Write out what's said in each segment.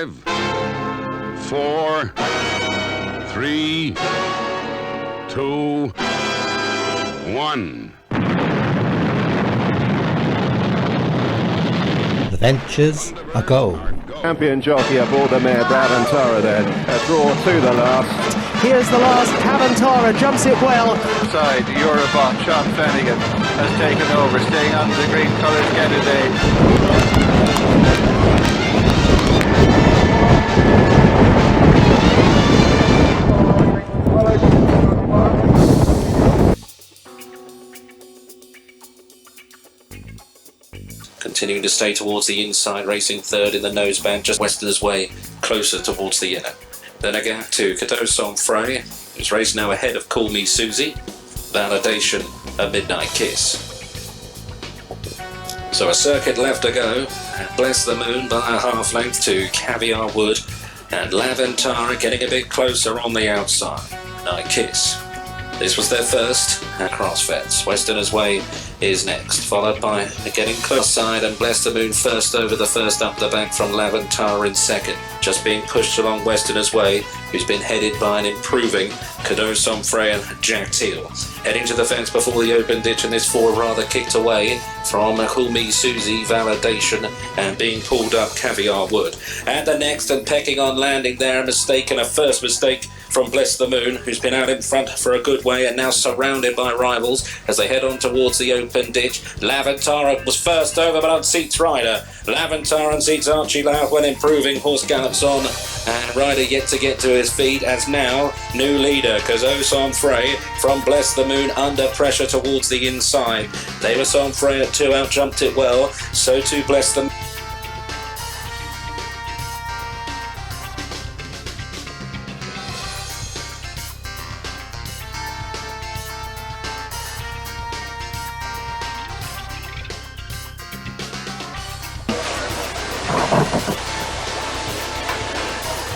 5, 4, 3, 2, 1. The Ventures a go. Champion jockey aboard the mare Kayf Tara then. A draw to the last. Here's the last. Kayf Tara jumps it well. Side, Eurobot, Sean Flanagan has taken over, staying under the green colours candidate. Continuing to stay towards the inside, racing third in the noseband, just Westerners Way, closer towards the yellow. Then a gap to Cadeau Frey, who's raced now ahead of Call Me Susie, Validation, a Midnight Kiss. So a circuit left to go, and Bless the Moon by a half length to Caviar Wood, and Kayf Tara getting a bit closer on the outside. Night Kiss. This was their first at Crossfeds. Westerners Way is next, followed by getting close side and Bless the Moon first over the first up the back from Kayf Tara in second. Just being pushed along Westerners Way, who's been headed by an improving Cadeau Frey and Jack Teal. Heading to the fence before the open ditch, and this four rather kicked away from Call Me Susie, Validation, and being pulled up Caviar Wood. And the next, and pecking on landing there, a first mistake from Bless the Moon, who's been out in front for a good way and now surrounded by rivals as they head on towards the open ditch. Kayf Tara was first over but unseats Ryder. Kayf Tara unseats Archie Loud when improving. Horse gallops on and Ryder yet to get to his feet as now new leader Cadeau Frey from Bless the Moon under pressure towards the inside. Cadeau Frey at 2 out jumped it well, so too Bless the Moon.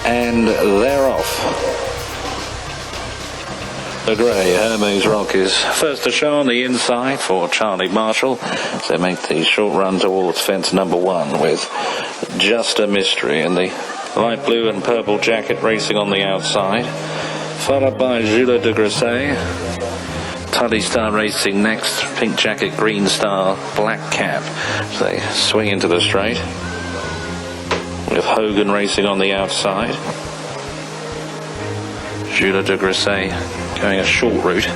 And they're off. The grey Hermes Rock is first to show on the inside for Charlie Marshall. They make the short run towards fence number 1 with Just a Mystery in the light blue and purple jacket racing on the outside, followed by Jules de Gresset. Tully Star racing next, pink jacket, green star, black cap. So they swing into the straight, with Hogan racing on the outside. Jules de Gresset going a short route,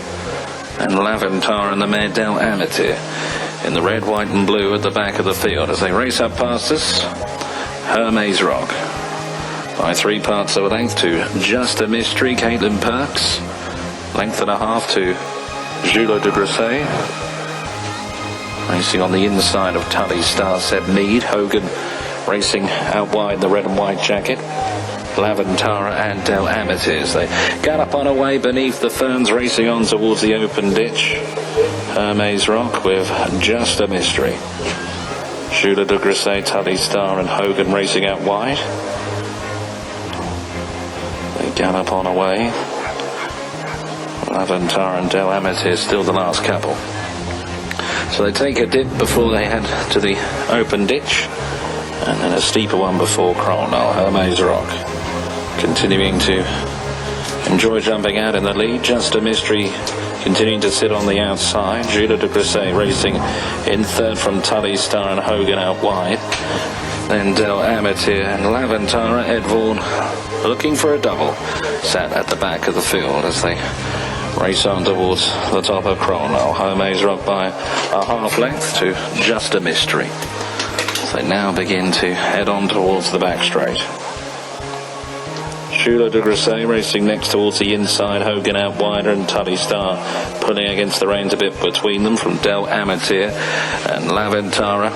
and Kayf Tara and the mare Del Amateur in the red, white and blue at the back of the field as they race up past us. Hermes Rock by 3 parts of a length to Just a Mystery, Caitlin Perks. Length and a half to Jules de Gresset. Racing on the inside of Tully Star, Seb Mead. Hogan racing out wide, the red and white jacket. Kayf Tara and Del Amateur. They gallop on away beneath the ferns, racing on towards the open ditch. Hermes Rock with Just a Mystery. Jules de Gresset, Tully Star and Hogan racing out wide. They gallop on away. Kayf Tara and Del Amateur still the last couple. So they take a dip before they head to the open ditch, and then a steeper one before Cromwell. Hermes Rock continuing to enjoy jumping out in the lead. Just a Mystery continuing to sit on the outside. Jules de Gresset racing in third from Tully Star and Hogan out wide. Then Del Amateur and Kayf Tara. Ed Vaughan looking for a double sat at the back of the field as they race on towards the top of Cromwell. Hermes Rock by a half length to Just a Mystery. They now begin to head on towards the back straight. Jules de Gresset racing next towards the inside. Hogan out wider and Tully Star pulling against the reins a bit between them from Del Amateur, and Kayf Tara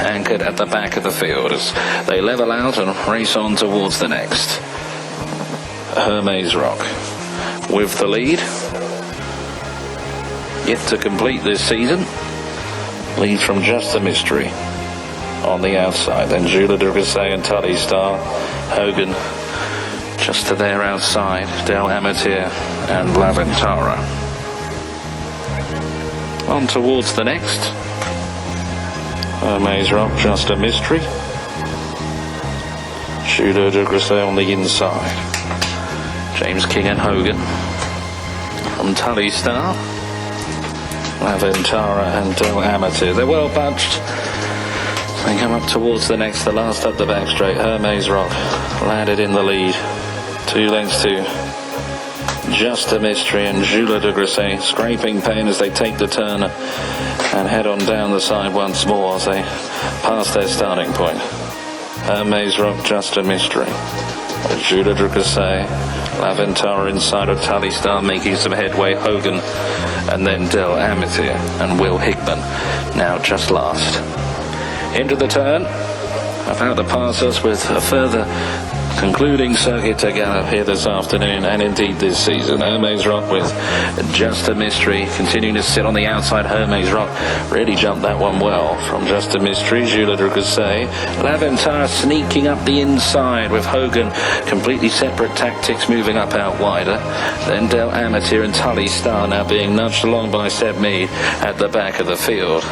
anchored at the back of the field as they level out and race on towards the next. Hermes Rock with the lead, yet to complete this season. Lead from Just a Mystery on the outside, then Jules de Gresset and Tully Star. Hogan just to their outside, Del Amateur and Kayf Tara. On towards the next. Hermes Rock, Just a Mystery. Judo de Grisay on the inside. James King and Hogan from Tully Star. Lavin Tara and Del Amateur. They're well bunched. They come up towards the next, the last up the back straight. Hermes Rock landed in the lead. 2 lengths to Just a Mystery and Jules de Grisay scraping pain as they take the turn and head on down the side once more as they pass their starting point. Hermes Rock, Just a Mystery. Jules de Grisay, Lavin Tara inside of Tully Star making some headway. Hogan and then Del Amateur and Will Hickman now just last. Into the turn, about to pass us with a further concluding circuit to gallop here this afternoon and indeed this season. Hermes Rock with Just a Mystery continuing to sit on the outside. Hermes Rock really jumped that one well from Just a Mystery. Jules de Grisay, Lavin Tara sneaking up the inside with Hogan, completely separate tactics moving up out wider. Then Del Amateur and Tully Star now being nudged along by Seb Mead at the back of the field.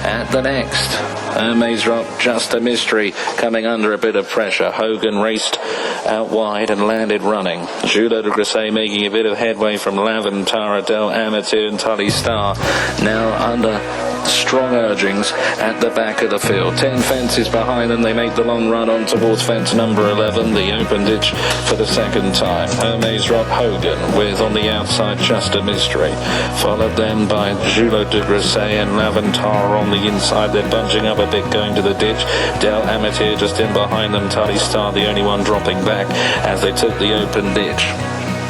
At the next, Hermes Rock, Just a Mystery coming under a bit of pressure. Hogan raced out wide and landed running. Jules de Grisay making a bit of headway from Lavin Tara, Del Amateur and Tully Star now under strong urgings at the back of the field. 10 fences behind them. They make the long run on towards fence number 11, the open ditch for the second time. Hermes Rock, Hogan with on the outside Just a Mystery, followed then by Jules de Grisay and Lavin Tara on the inside. They're bunching up a bit going to the ditch. Del Amateur just in behind them. Tully Star the only one dropping back as they took the open ditch.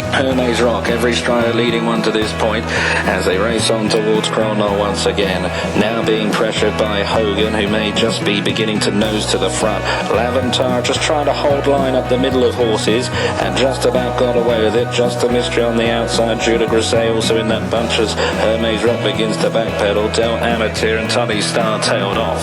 Hermes Rock, every strider leading one to this point as they race on towards Cromwell once again. Now being pressured by Hogan, who may just be beginning to nose to the front. Lavin Tara just trying to hold line up the middle of horses and just about got away with it. Just a Mystery on the outside. Jules de Grisay also in that bunch as Hermes Rock begins to backpedal. Del Amateur and Tully Star tailed off.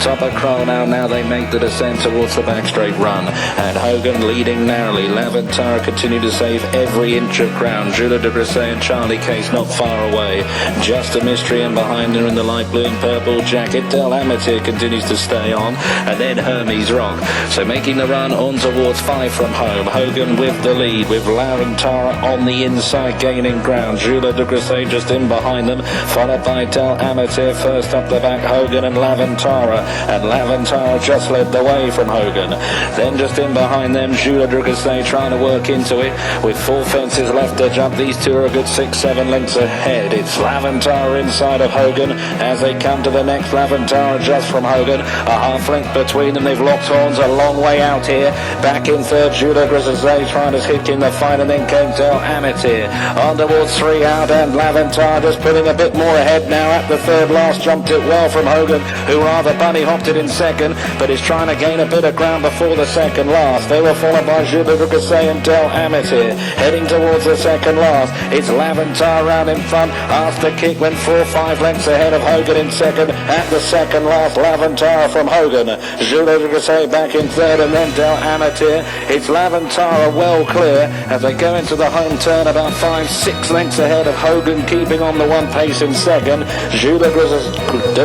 Top of Cromwell, now they make the descent towards the back straight run. And Hogan leading narrowly. Lavin Tara continue to save every inch of ground. Jules de Grisay and Charlie Case not far away. Just a Mystery and behind her in the light blue and purple jacket. Del Amateur continues to stay on, and then Hermes Rock. So making the run on towards 5 from home. Hogan with the lead with Lavin Tara on the inside gaining ground. Jules de Grisay just in behind them, followed by Del Amateur first up the back. Hogan and Lavin Tara, and Lavin Tara just led the way from Hogan. Then just in behind them, Jules de Grisay trying to work into it with 4 fences left to jump. These two are a good 6-7 lengths ahead. It's Lavin Tara inside of Hogan as they come to the next. Lavin Tara just from Hogan, a half length between them. They've locked horns a long way out here. Back in third, Jules de Grisay trying to hit in the fight, and then came Del Amateur on towards 3 out, and Lavin Tara just putting a bit more ahead now at the third last. Jumped it well from Hogan, who rather bunny hopped it in second, but is trying to gain a bit of ground before the second last. They were followed by Jules de Grisay and Del Amateur heading towards the second last. It's Lavin Tara round in front. After kick went 4-5 lengths ahead of Hogan in second. At the second last, Lavin Tara from Hogan. Jules de Grisay back in third, and then Del Amateur. It's Lavin Tara well clear as they go into the home turn, about 5-6 lengths ahead of Hogan, keeping on the one pace in second. Jules de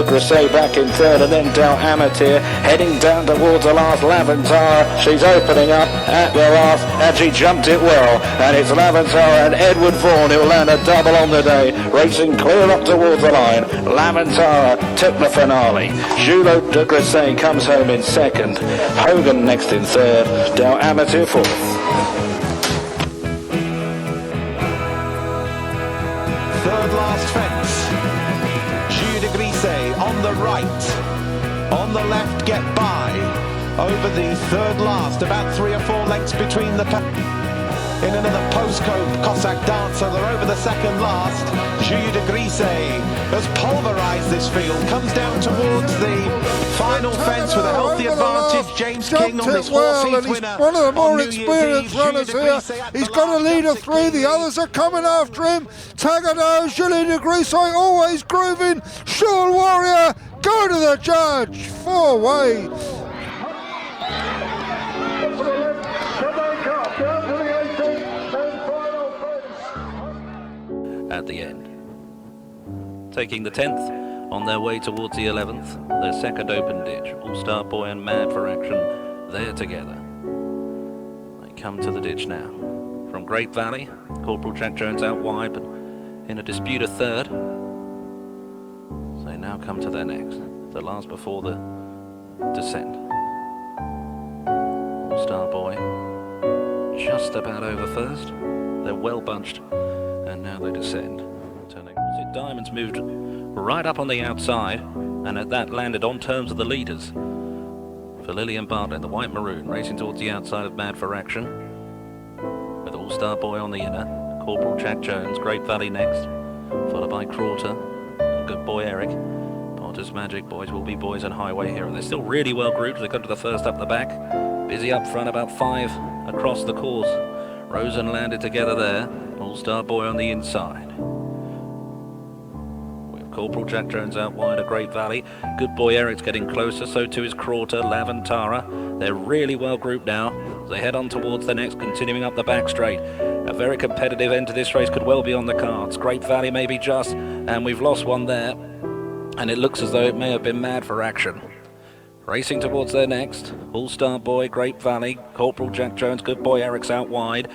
Grisay back in third, and then Del Amateur heading down towards the last. Lavin Tara, she's opening up at the last, and she jumped it well, and it's Lavin Tara and Edward Vaughan who'll land a double on the day, racing clear up towards the line. Lavin Tara took the finale. Jules de Grisay comes home in second. Hogan next in third. Del Amateur fourth. Third last fence. Jules de Grisay on the right. On the left, get by. Over the third last, about 3 or 4 lengths between the in another postcode Cossack dancer. They're over the second last. Jules de Grisay has pulverised this field, comes down towards the final fence with a healthy advantage. James King on this horse winner. One of the more experienced runners here. He's got a lead of 3, the others are coming after him. Tagado, Jules de Grisay always grooving. Sean Warrior, go to the judge. 4-way. At the end, taking the 10th on their way towards the 11th, their second open ditch. All-Star Boy and Mad for action there together. come to the ditch now. From Great Valley, Corporal Jack Jones out wide, but in a disputed third. So they now come to their next, the last before the descent. All-Star Boy just about over first. They're well bunched, and now they descend. Turning. Diamonds moved right up on the outside, and at that landed on terms of the leaders. For Lillian Bartlett, the white maroon, racing towards the outside of Mad for Action. With All-Star Boy on the inner, Corporal Jack Jones, Great Valley next, followed by Crawter and Good Boy Eric. Potter's Magic, Boys Will Be Boys, and Highway Hero. They're still really well grouped. They come to the first up the back. Busy up front, about 5 across the course. Rosen landed together there. All-Star Boy on the inside. Corporal Jack Jones out wide of Great Valley. Good Boy Eric's getting closer, so too is Crawter, Lav Tara. They're really well grouped now. They head on towards the next, continuing up the back straight. A very competitive end to this race could well be on the cards. Great Valley maybe just, and we've lost one there. And it looks as though it may have been Mad for Action. Racing towards their next. All-Star Boy, Great Valley. Corporal Jack Jones, Good Boy Eric's out wide.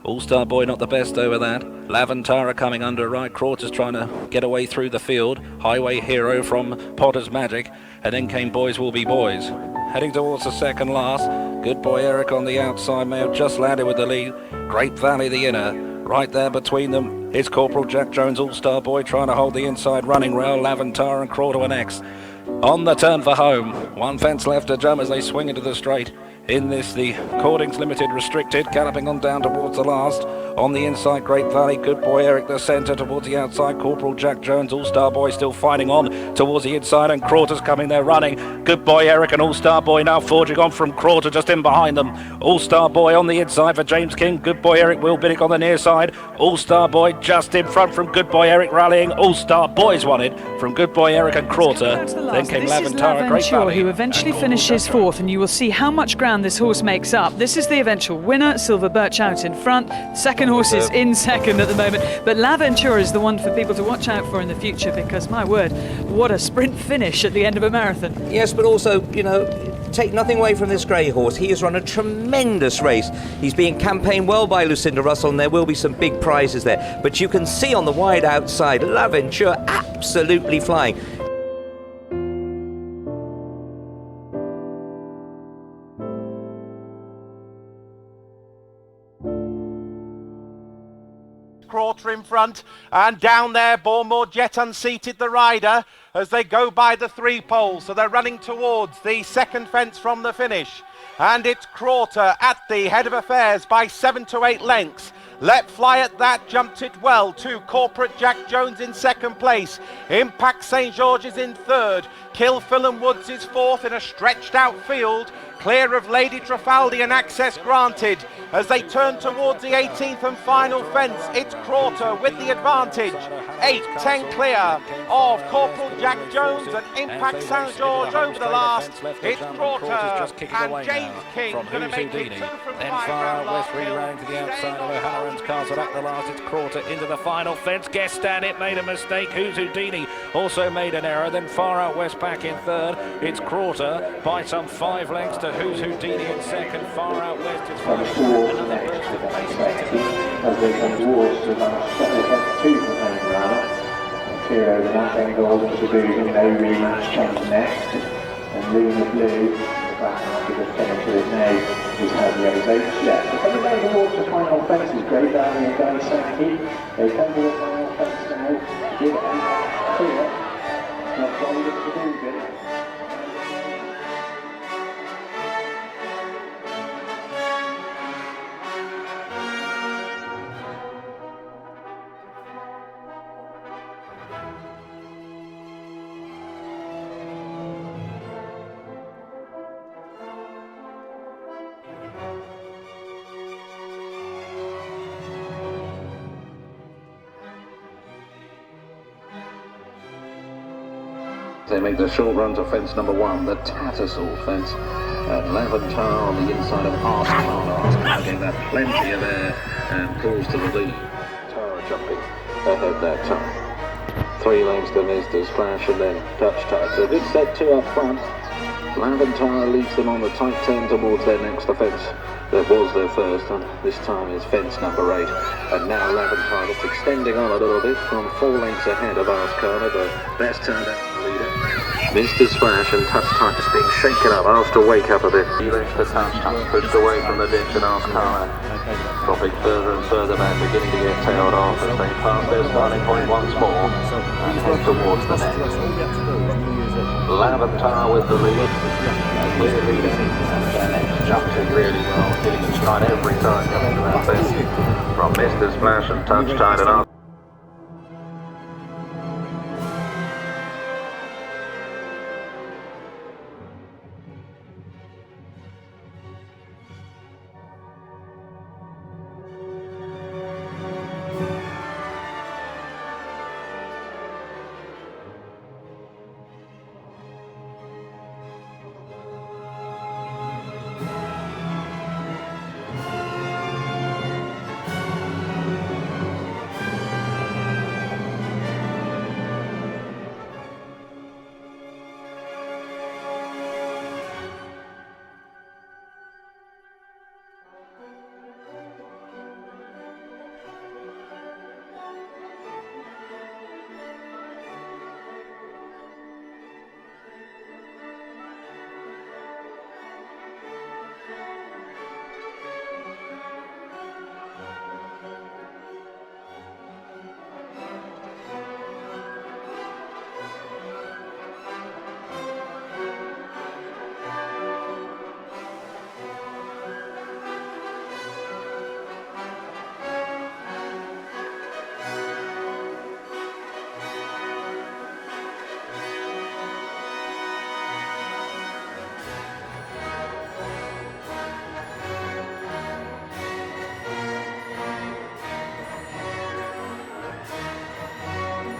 All-Star Boy not the best over that. Lav Tara coming under right. Crawter's trying to get away through the field. Highway Hero from Potter's Magic. And then came Boys Will Be Boys. Heading towards the second last. Good Boy Eric on the outside may have just landed with the lead. Great Valley the inner. Right there between them is Corporal Jack Jones, All-Star Boy trying to hold the inside running rail. Lav Tara and Crawter were next. On the turn for home. One fence left to jump as they swing into the straight. In this, the Cordings Limited restricted, galloping on down towards the last. On the inside, Great Valley, Good Boy Eric the centre, towards the outside, Corporal Jack Jones, All-Star Boy still fighting on towards the inside, and Crawter's coming there running. Good Boy Eric and All-Star Boy now forging on from Crawter just in behind them. All-Star Boy on the inside for James King, Good Boy Eric, Will Biddick on the near side. All-Star Boy just in front from Good Boy Eric rallying. All-Star Boys won it from Good Boy Eric and Crawter. Then came Lav Tara, Great Valley, who eventually finishes fourth, and you will see how much ground this horse makes up. This is the eventual winner, Silver Birch out in front. Second horse is in second at the moment, but L'Aventura is the one for people to watch out for in the future, because my word, what a sprint finish at the end of a marathon. Yes, but also, you know, take nothing away from this grey horse. He has run a tremendous race. He's being campaigned well by Lucinda Russell, and there will be some big prizes there. But you can see on the wide outside, L'Aventura absolutely flying. Crawter in front, and down there Bournemouth Jet unseated the rider as they go by the 3 poles, so they're running towards the second fence from the finish, and it's Crawter at the head of affairs by 7 to 8 lengths. Let Fly at that jumped it well to Corporate Jack Jones in second place. Impact St George's in third. Kill Philham Woods is fourth in a stretched out field. Clear of Lady Trafaldi and access granted. As they turn towards the 18th and final fence, it's Crawter with the advantage. 8-10 clear of Corporal Jack Jones and Impact St George over the last. It's Crawter and James King going to make it 2 from 5 Then far round out last west, re-running to the outside of O'Halloran's Castle at the last. It's Crawter into the final fence. Guest stand it made a mistake. Who's Houdini also made an error. Then far out west back in third. It's Crawter by some 5 lengths to Who's Houdini in second. Far out west is another burst of pace. As they come towards the last 2 from home runner. Clear over that, then Golden Taboo, no rematch comes next. And Luna Blue, the back after the finish of it now, is how the others out. Yeah, so coming down towards the final fence is Great Valley and Guy Sankey. They come to the final fence now. Give it out, clear. Not Golden Taboo, did it? They make the short run to fence number 1, the Tattersall fence. And Lav Tara on the inside of Arsenal. Getting that plenty of air and pulls to the lead. Tara jumping ahead that time. 3 lengths to Mr. Splash and then Touch Tight. So a good set 2 up front. Lav Tara leads them on the tight turn towards their next offence. That was their first, and this time is fence number 8. And now Laventire just extending on a little bit from 4 lengths ahead of Arscana, the best turned out leader. Mr. Splash and Touch Touch is being shaken up, asked to wake up a bit. He lets the Touch Touch pushed away from the ditch and Arscana, dropping further and further back, beginning to get tailed off as they pass their starting point once more and head towards the net. Laventire with the lead, clear leader. Jumps in really well, hitting the stride every time coming to that fence. From Mr. Splash and Touch Tide and up.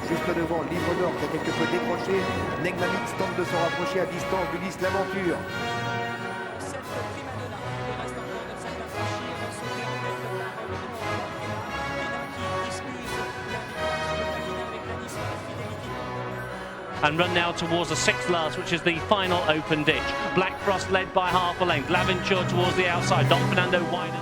Juste devant, Livre d'Or qui a quelque peu décroché. Negmamix tente de se rapprocher à distance d'Ulysse l'Aventure. And run now towards the 6th last, which is the final open ditch. Black Frost led by half a length. L'Aventure towards the outside. Don Fernando wide.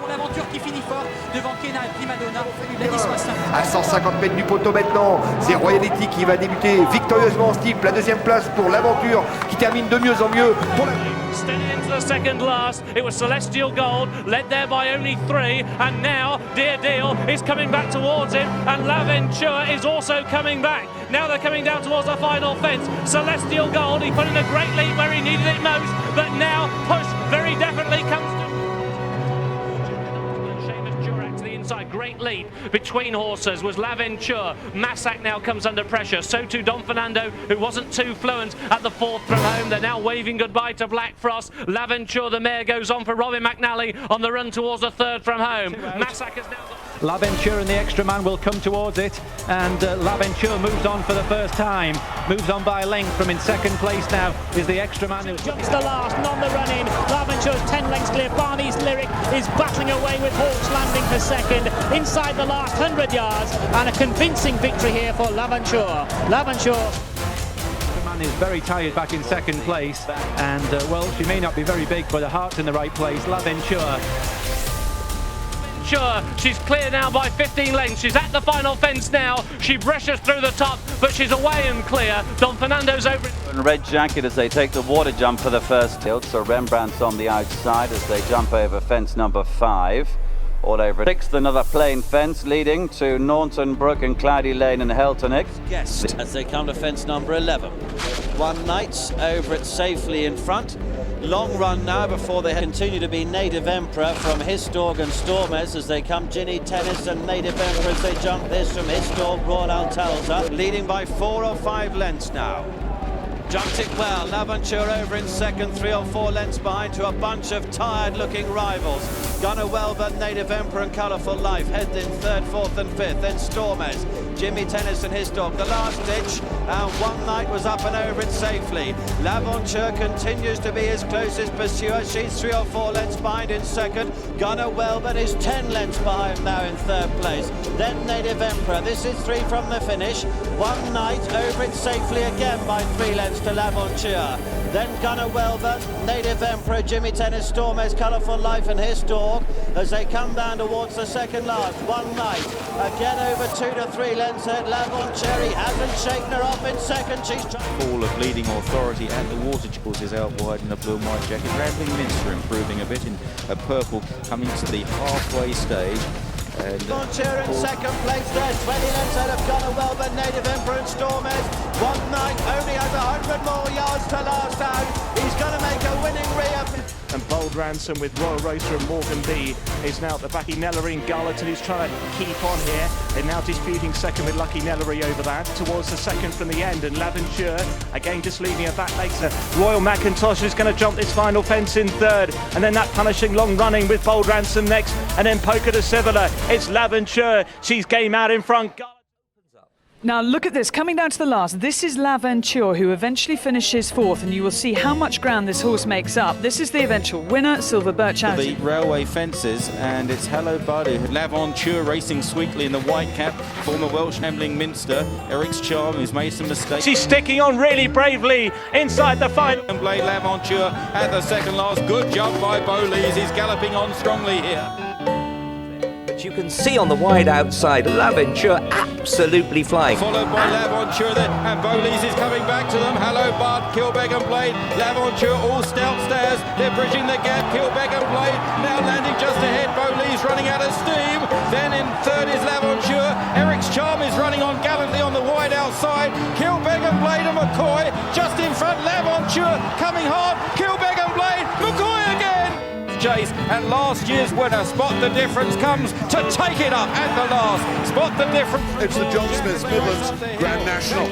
L'Aventure qui finit fort devant Kena et Primadonna. La 60. À 150 mètres du poteau maintenant, c'est Royalty qui va débuter victorieusement en steeple. La 2e place pour l'Aventure qui termine de mieux en mieux pour la... Steady into the 2nd last. It was Celestial Gold, led there by only 3, and now Dear Deal is coming back towards him, and L'Aventure is also coming back. Now they're coming down towards the final fence. Celestial Gold, he put in a great lead where he needed it most, but now push very definitely comes to... Great lead between horses was L'Aventure. Massac now comes under pressure. So too Don Fernando, who wasn't too fluent at the 4th from home. They're now waving goodbye to Black Frost. L'Aventure, the mare, goes on for Robin McNally on the run towards the 3rd from home. Massac has now got... L'Aventure and the extra man will come towards it, and L'Aventure moves on for the first time, moves on by a length. From in 2nd place now is the extra man who jumps the last, and on the run in. L'Aventure's 10 lengths clear. Barney's Lyric is battling away with Hawks landing for 2nd inside the last 100 yards, and a convincing victory here for L'Aventure. L'Aventure. The man is very tired back in 2nd place, and well, she may not be very big, but her heart's in the right place. L'Aventure. She's clear now by 15 lengths. She's at the final fence now. She brushes through the top, but she's away and clear. Don Fernando's over. Red Jacket as they take the water jump for the first tilt. So Rembrandt's on the outside as they jump over fence number 5. All over 6th, another plain fence leading to Naunton Brook and Cloudy Lane and Heltonick. Yes, as they come to fence number 11. One Knights over it safely in front. Long run now before they continue to be Native Emperor from Historg and Stormes as they come. Ginny Tennis and Native Emperor as they jump this from Historg, Royal Altalza, leading by 4 or 5 lengths now. Jumped it well, L'Aventure over in 2nd, 3 or 4 lengths behind to a bunch of tired-looking rivals. Gunner Welber, Native Emperor and Colourful Life head in 3rd, 4th and 5th, then Stormes, Jimmy Tennis and his dog. The last ditch, and One Night was up and over it safely. L'Aventure continues to be his closest pursuer. She's 3 or 4 lengths behind in 2nd. Gunner Welber is 10 lengths behind now in 3rd place. Then Native Emperor, this is 3 from the finish. One Night over it safely again by 3 lengths to L'Aventure. then Gunnar Welber, Native Emperor, Jimmy Tennis, Stormes, Colourful Life and His Dog as they come down towards the second last. One Night, again over 2 to 3 lengths at Lavon Cherry, hasn't shaken her off in second, she's trying. Fall of leading authority at the water is out wide in the blue and white jacket. Rambling Minster improving a bit in a purple, coming to the halfway stage. Launcher in second place there, 20 lengths out of Gunnar Welber, Native Emperor and Stormes. One Night only has 100 more yards to last out. He's going to make a winning rear. And Bold Ransom with Royal Racer and Morgan B is now at the back. Nellery and Garleton is trying to keep on here. They're now disputing second with Lucky Nellery over that. Towards the second from the end, and Laventure again just leaving her back later. Royal McIntosh is going to jump this final fence in third, and then that punishing long running with Bold Ransom next, and then Poker de Civilla. It's Laventure. She's game out in front. Now look at this, coming down to the last, this is Laventure who eventually finishes fourth, and you will see how much ground this horse makes up. This is the eventual winner, Silver Birch out. The railway fences, and it's Hello Buddy. Laventure racing sweetly in the white cap, former Welsh Rambling Minster. Eric's Charm, who's made some mistakes. She's sticking on really bravely inside the final. And Blade Laventure at the second last, good jump by Bowleys, he's galloping on strongly here. You can see on the wide outside, Laventure absolutely flying. Followed by Laventure there, and Bowleys is coming back to them. Hello Bud, Kilbeg and Blade, Laventure all stout stairs. They're bridging the gap, Kilbeg and Blade now landing just ahead. Bowleys running out of steam. Then in third is Laventure. Eric's Charm is running on gallantly on the wide outside. Kilbeg and Blade and McCoy just in front. Laventure coming hard. Kilbeg and Blade, McCoy again. Chase, and last year's winner, Spot the Difference, comes to take it up at the last. Spot the Difference. It's the John Smith's Midlands Grand National.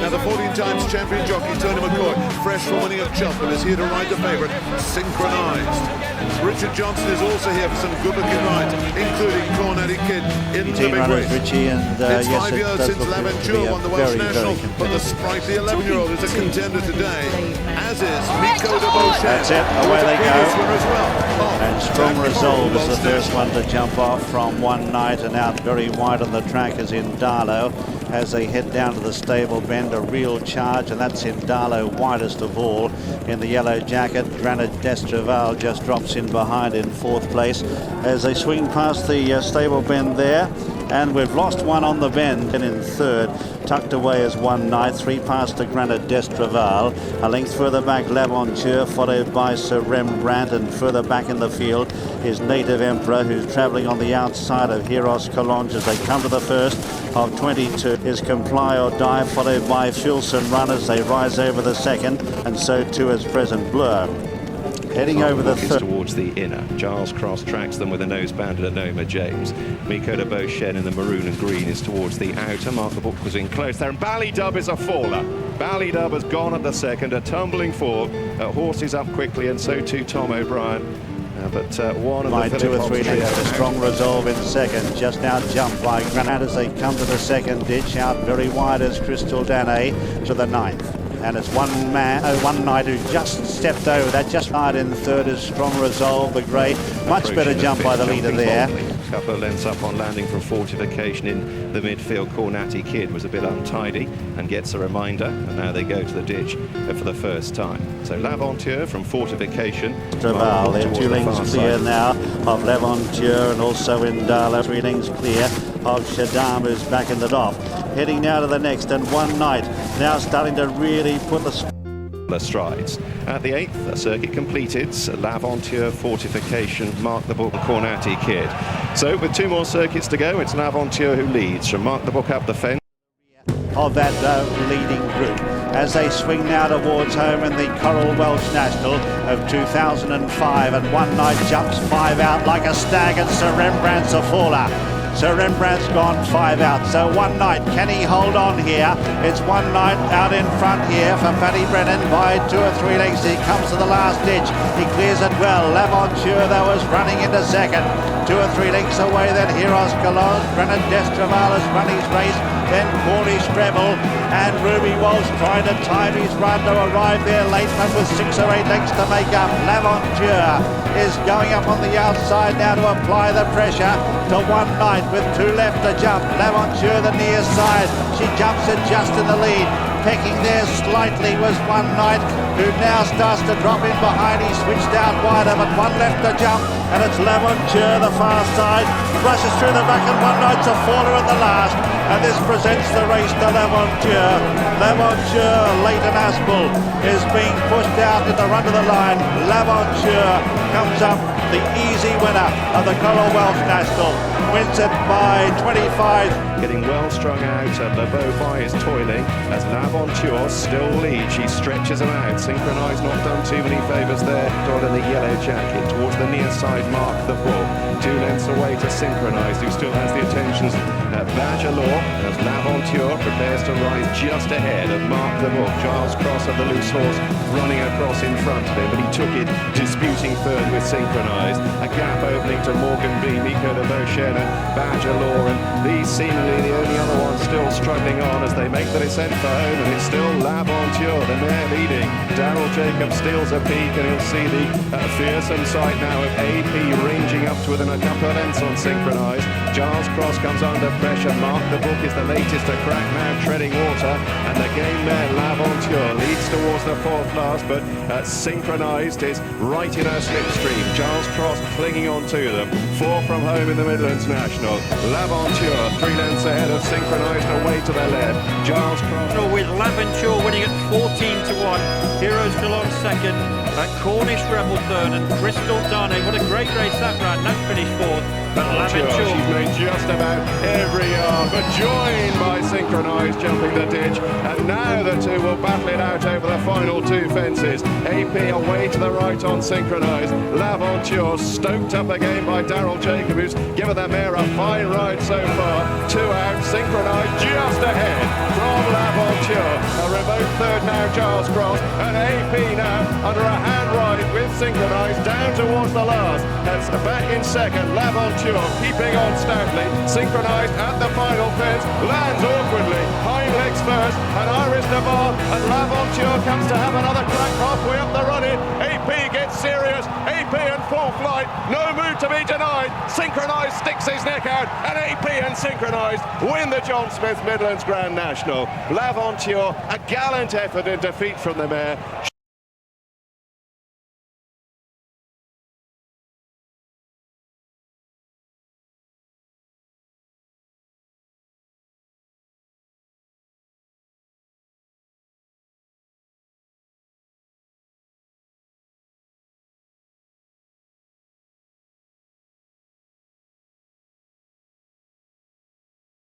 Now the 14 times champion jockey Tony McCoy, fresh from winning at Cheltenham, is here to ride the favourite, Synchronised. Richard Johnson is also here for some good-looking rides, including Cornetty Kid in the big race. Richie, and, it's yes, 5 years since Laventure won the Welsh National, but the sprightly 11-year-old is a contender today, as is Miko de Beauchamp. That's it, away they go. As well. And Strong Resolve is the first one to jump off from One Night, and out very wide on the track is Indalo as they head down to the stable bend. A real charge, and that's Indalo widest of all in the yellow jacket. Granite Destraval just drops in behind in fourth place as they swing past the stable bend there. And we've lost one on the bend, and in third, tucked away as One Night, 3 past the Granite Destraval. A length further back, Laventure, followed by Sir Rembrandt, and further back in the field is Native Emperor, who's travelling on the outside of Heros Collonge as they come to the first of 22. Is Comply or Die, followed by Filson Run as they rise over the second, and so too is Present Blur. Heading over the third. Towards the inner. Giles Cross tracks them with a noseband and a Noma James. Miko de Beauchamp in the maroon and green is towards the outer. Mark the Book was in close there. And Ballydub is a faller. Ballydub has gone at the second. A tumbling fall. Horses up quickly, and so too Tom O'Brien. But one of by the 2 or 3 lengths. A Strong Resolve in second, just out jumped by Granada as they come to the second ditch. Out very wide as Crystal Danae to the ninth. And it's One Night who just stepped over that, just right in third is Strong Resolve, the grey. Much better jump by the leader there. A couple of lengths up on landing from Fortification in the midfield. Cornatty Kid was a bit untidy and gets a reminder, and now they go to the ditch for the first time. So Laventure from Fortification. Traval, they're 2 lengths clear now of Laventure, and also Indala, 3 lengths clear of Shadam, who's back in the doff. Heading now to the next, and One Night now starting to really put the strides. At the 8th, a circuit completed. Laventure, Fortification, Mark the Book, Cornatty Kid. So with 2 more circuits to go, it's Laventure who leads from Mark the Book up the fence. Of that leading group as they swing now towards home in the Coral Welsh National of 2005, and One Night jumps 5 out like a stag, and Sir Rembrandt's a faller. Sir Rembrandt's gone 5 out, so One Night, can he hold on here? It's One Night out in front here for Paddy Brennan by 2 or 3 lengths. He comes to the last ditch, he clears it well. Laventure though is running into second, 2 or 3 lengths away. Then Heros Collonge, Granite Destraval has run his race, then Cornish Rebel, and Ruby Walsh trying to time his run to arrive there late, but with 6 or 8 lengths to make up. Laventure is going up on the outside now to apply the pressure to One Night with 2 left to jump. Laventure the near side, she jumps it just in the lead. Pecking there slightly was One Night, who now starts to drop in behind. He switched out wider, but one left to jump, and it's L'Aventure, the far side, rushes through the back, and One Night's a faller at the last, and this presents the race to L'Aventure. L'Aventure, Leighton Aspel, is being pushed out in the run to the line. L'Aventure comes up the easy winner of the Coral Welsh National, wins it by 25. Getting well strung out, the Beauvais is toiling as L'Aventure still leads. She stretches him out. Synchronise not done too many favours there. Doyle in the yellow jacket towards the near side, Mark the Bull. 2 lengths away to Synchronise, who still has the attentions at Badgerlaw as L'Aventure prepares to rise just ahead of Mark the Bull. Giles Cross of the Loose Horse running across in front of him, but he took it disputing third with Synchronise. A gap opening to Morgan B, Miko de Beauchesne and Badgerlaw, and these seemingly the only other ones still struggling on as they make the descent for home, and it's still L'Aventure, the mare leading. Darryl Jacobs steals a peak, and he'll see the fearsome sight now of AP ranging up to within a couple of lengths on Synchronise. Giles Cross comes under pressure. Mark the Book is the latest to crack now, treading water, and the game mare L'Aventure leads towards the 4th last, but Synchronised is right in her slipstream. Giles Cross clinging on to them. 4 from home in the Midlands National. L'Aventure 3 lengths ahead of Synchronised, away to the left. Giles Cross with L'Aventure winning at 14-1. Hero still on second. Cornish Rebel third, and Crystal Darnay. What a great race that ran. That finished 4th. But L'Aventure, she's made just about every yard, but joined by Synchronise jumping the ditch, and now the two will battle it out over the final 2 fences. AP away to the right on Synchronise. L'Aventure stoked up again by Darryl Jacob, who's given the mare a fine ride so far. 2 out, Synchronise just ahead from L'Aventure. A remote third now, Giles Cross, and AP now under a hand ride with Synchronise down towards the last. That's back in second, L'Aventure keeping on stoutly. Synchronized at the final fence, lands awkwardly, hind legs first, and Iris Navarre, and L'Aventure comes to have another crack halfway up the run-in. AP gets serious, AP in full flight, no move to be denied. Synchronized sticks his neck out, and AP and Synchronized win the John Smith Midlands Grand National. L'Aventure, a gallant effort in defeat from the mare,